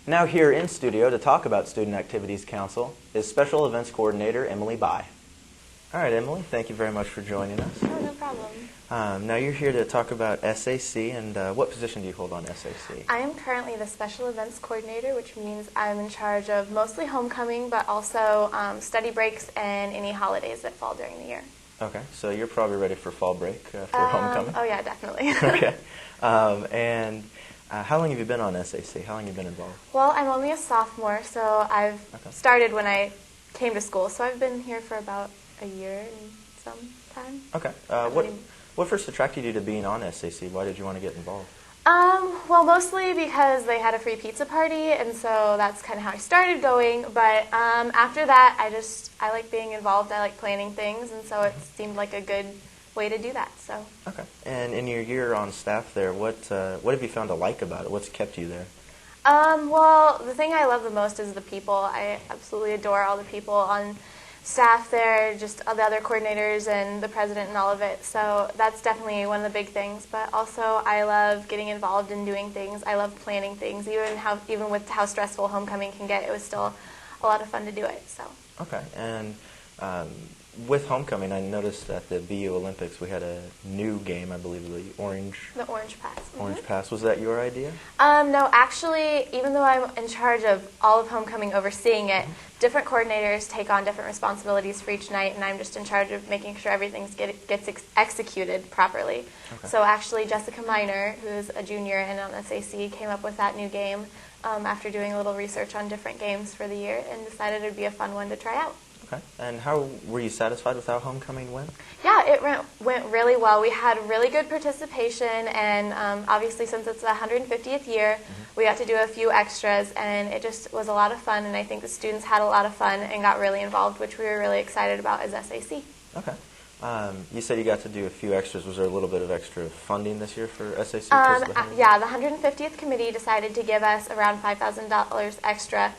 Now here in studio to talk about Student Activities Council is Special Events Coordinator Emily Bai. All right, Emily, thank you very much for joining us. Oh, no problem. Now you're here to talk about SAC, and what position do you hold on SAC? I am currently the Special Events Coordinator, which means I'm in charge of mostly homecoming, but also study breaks and any holidays that fall during the year. Okay, so you're probably ready for fall break for homecoming? Oh, yeah, definitely. Okay. And how long have you been on SAC? How long have you been involved? Well, I'm only a sophomore, so I've started when I came to school, so I've been here for about a year and some time. Okay. What first attracted you to being on SAC? Why did you want to get involved? Well, mostly because they had a free pizza party, and so that's kind of how I started going. But after that, I like being involved. I like planning things, and so it seemed like a good way to do that. So. Okay. And in your year on staff there, what have you found to like about it? What's kept you there? Well, the thing I love the most is the people. I absolutely adore all the people on staff there, just all the other coordinators and the president and all of it. So that's definitely one of the big things. But also I love getting involved in doing things. I love planning things. Even with how stressful homecoming can get, it was still a lot of fun to do it. So. Okay. And with homecoming, I noticed at the BU Olympics we had a new game, I believe, the Orange Pass. Orange Pass. Was that your idea? No, actually, even though I'm in charge of all of homecoming, overseeing it, different coordinators take on different responsibilities for each night, and I'm just in charge of making sure everything gets executed properly. Okay. So actually, Jessica Miner, who's a junior and on SAC, came up with that new game after doing a little research on different games for the year and decided it would be a fun one to try out. Okay. And how were you satisfied with how homecoming went? Yeah, it went really well. We had really good participation, and obviously since it's the 150th year, we got to do a few extras, and it just was a lot of fun, and I think the students had a lot of fun and got really involved, which we were really excited about as SAC. Okay. You said you got to do a few extras. Was there a little bit of extra funding this year for SAC? Yeah, the 150th committee decided to give us around $5,000 extra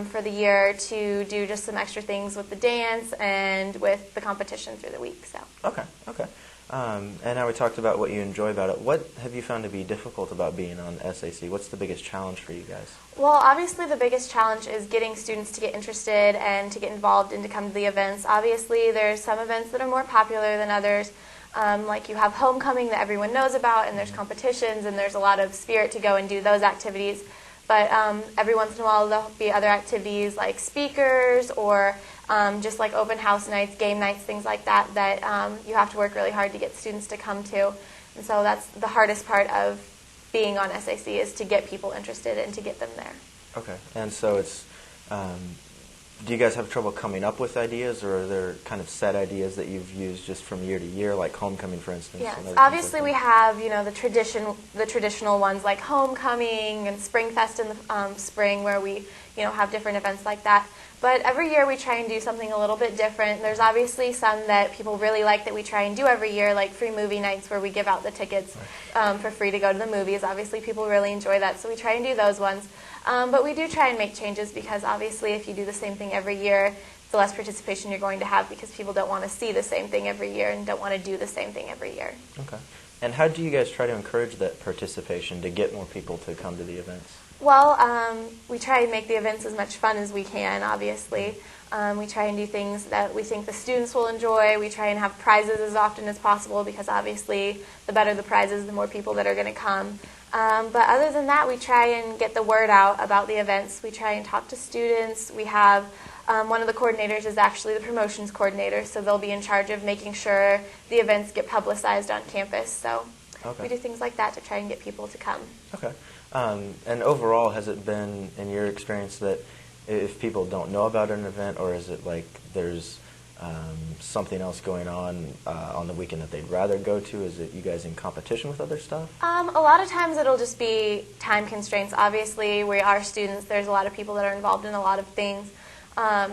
for the year to do just some extra things with the dance and with the competition through the week. So. Okay. And now we talked about what you enjoy about it. What have you found to be difficult about being on SAC? What's the biggest challenge for you guys? Well, obviously the biggest challenge is getting students to get interested and to get involved and to come to the events. Obviously there's some events that are more popular than others. Like you have homecoming that everyone knows about, and there's competitions, and there's a lot of spirit to go and do those activities. But every once in a while there'll be other activities like speakers or just like open house nights, game nights, things like that you have to work really hard to get students to come to. And so that's the hardest part of being on SAC, is to get people interested and to get them there. Okay. And so it's, do you guys have trouble coming up with ideas, or are there kind of set ideas that you've used just from year to year, like homecoming, for instance? Yes, obviously we have, the traditional ones like homecoming and Spring Fest in the spring, where we, have different events like that. But every year we try and do something a little bit different. There's obviously some that people really like that we try and do every year, like free movie nights where we give out the tickets for free to go to the movies. Obviously people really enjoy that, so we try and do those ones. But we do try and make changes, because obviously if you do the same thing every year, the less participation you're going to have, because people don't want to see the same thing every year and don't want to do the same thing every year. Okay. And how do you guys try to encourage that participation to get more people to come to the events? Well, we try and make the events as much fun as we can, obviously. We try and do things that we think the students will enjoy. We try and have prizes as often as possible, because obviously the better the prizes, the more people that are going to come. But other than that, we try and get the word out about the events. We try and talk to students. We have one of the coordinators is actually the promotions coordinator, so they'll be in charge of making sure the events get publicized on campus. So we do things like that to try and get people to come. Okay. And overall, has it been, in your experience, that if people don't know about an event, or is it like there's something else going on the weekend that they'd rather go to? Is it you guys in competition with other stuff? A lot of times it'll just be time constraints. Obviously, we are students. There's a lot of people that are involved in a lot of things.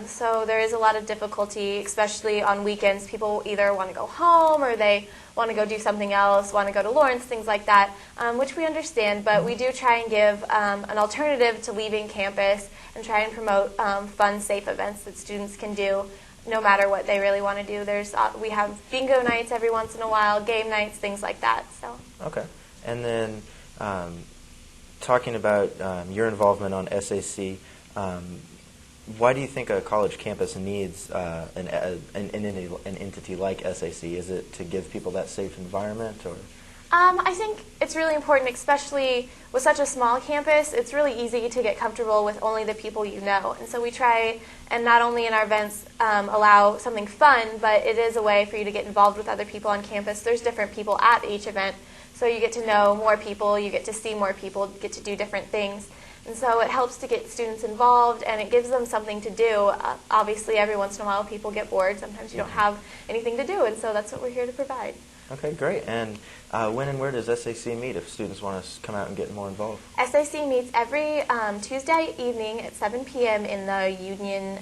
So there is a lot of difficulty, especially on weekends. People either want to go home, or they want to go do something else, want to go to Lawrence, things like that, which we understand. But we do try and give an alternative to leaving campus and try and promote fun, safe events that students can do no matter what they really want to do. We have bingo nights every once in a while, game nights, things like that. So. Okay. And then talking about your involvement on SAC, why do you think a college campus needs an entity like SAC? Is it to give people that safe environment, or? I think it's really important, especially with such a small campus. It's really easy to get comfortable with only the people you know. And so we try, and not only in our events, allow something fun, but it is a way for you to get involved with other people on campus. There's different people at each event, so you get to know more people, you get to see more people, get to do different things. And so it helps to get students involved, and it gives them something to do. Obviously, every once in a while people get bored. Sometimes you don't have anything to do, and so that's what we're here to provide. Okay, great. And when and where does SAC meet if students want to come out and get more involved? SAC meets every Tuesday evening at 7 p.m. in the Union,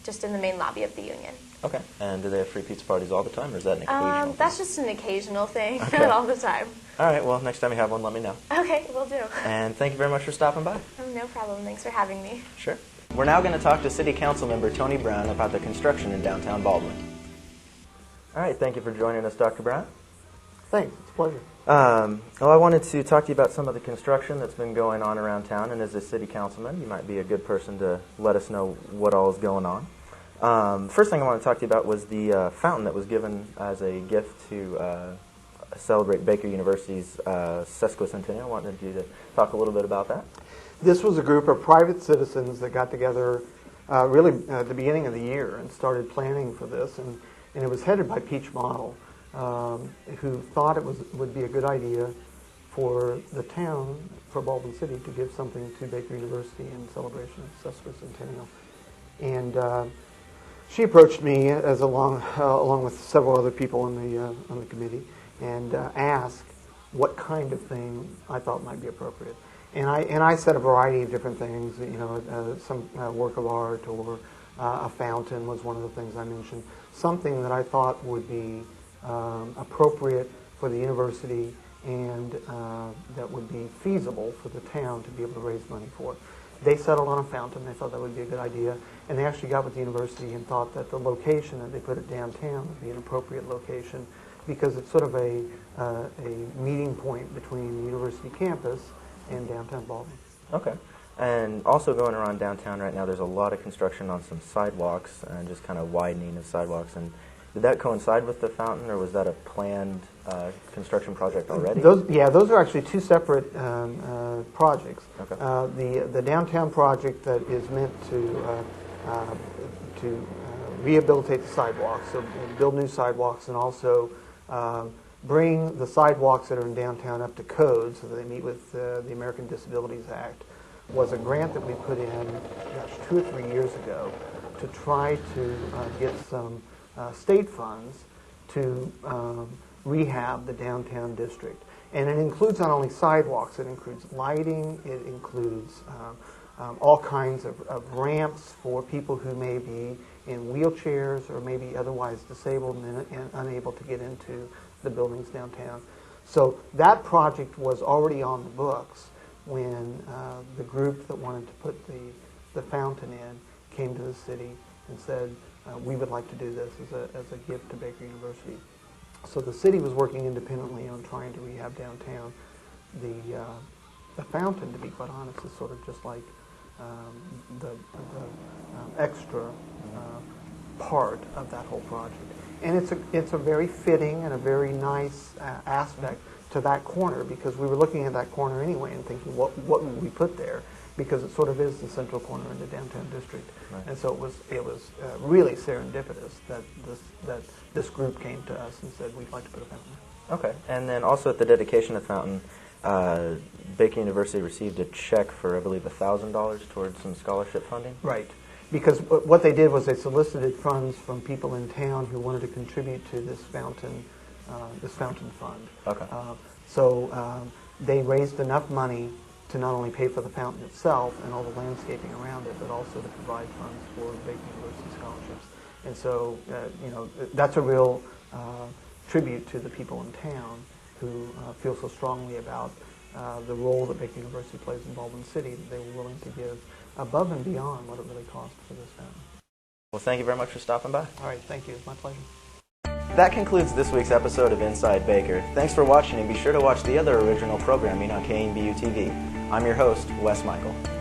just in the main lobby of the Union. Okay. And do they have free pizza parties all the time, or is that an occasional thing? That's just an occasional thing, Okay. not all the time. All right, well, next time you have one, let me know. Okay, will do. And thank you very much for stopping by. No problem. Thanks for having me. Sure. We're now going to talk to City Council Member Tony Brown about the construction in downtown Baldwin. All right, thank you for joining us, Dr. Brown. Thanks. It's a pleasure. Well, I wanted to talk to you about some of the construction that's been going on around town, and as a city councilman, you might be a good person to let us know what all is going on. First thing I want to talk to you about was the fountain that was given as a gift to celebrate Baker University's sesquicentennial. I wanted you to talk a little bit about that. This was a group of private citizens that got together really at the beginning of the year and started planning for this, and it was headed by Peach Model, who thought it would be a good idea for the town, for Baldwin City, to give something to Baker University in celebration of sesquicentennial. And she approached me as along with several other people on the committee, and asked what kind of thing I thought might be appropriate. And I said a variety of different things, some work of art, or a fountain was one of the things I mentioned. Something that I thought would be appropriate for the university and that would be feasible for the town to be able to raise money for. They settled on a fountain. They thought that would be a good idea. And they actually got with the university and thought that the location that they put it downtown would be an appropriate location, because it's sort of a meeting point between the university campus and downtown Baldwin. Okay. And also going around downtown right now, there's a lot of construction on some sidewalks and just kind of widening of sidewalks. And did that coincide with the fountain, or was that a planned construction project already? Those are actually two separate projects. Okay. The downtown project that is meant to rehabilitate the sidewalks, so build new sidewalks, and also bring the sidewalks that are in downtown up to code so that they meet with the American Disabilities Act, was a grant that we put in, 2 or 3 years ago to try to get some state funds to rehab the downtown district. And it includes not only sidewalks, it includes lighting, it includes all kinds of ramps for people who may be in wheelchairs or maybe otherwise disabled and unable to get into the buildings downtown. So that project was already on the books when the group that wanted to put the fountain in came to the city and said, we would like to do this as a gift to Baker University. So the city was working independently on trying to rehab downtown. The fountain, to be quite honest, is sort of just like the extra part of that whole project. And it's a very fitting and a very nice aspect to that corner, because we were looking at that corner anyway and thinking, what would we put there? Because it sort of is the central corner in the downtown district. Right. And so it was really serendipitous that this group came to us and said, we'd like to put a fountain there. Okay. And then also at the dedication of the fountain, Baker University received a check for, I believe, $1,000 towards some scholarship funding? Right. Because what they did was they solicited funds from people in town who wanted to contribute to this fountain fund. Okay. So they raised enough money to not only pay for the fountain itself and all the landscaping around it, but also to provide funds for Baker University scholarships. And so, that's a real tribute to the people in town who feel so strongly about the role that Baker University plays in Baldwin City, that they were willing to give above and beyond what it really cost for this fountain. Well, thank you very much for stopping by. All right, thank you. It's my pleasure. That concludes this week's episode of Inside Baker. Thanks for watching, and be sure to watch the other original programming on KNBU TV. I'm your host, Wes Michael.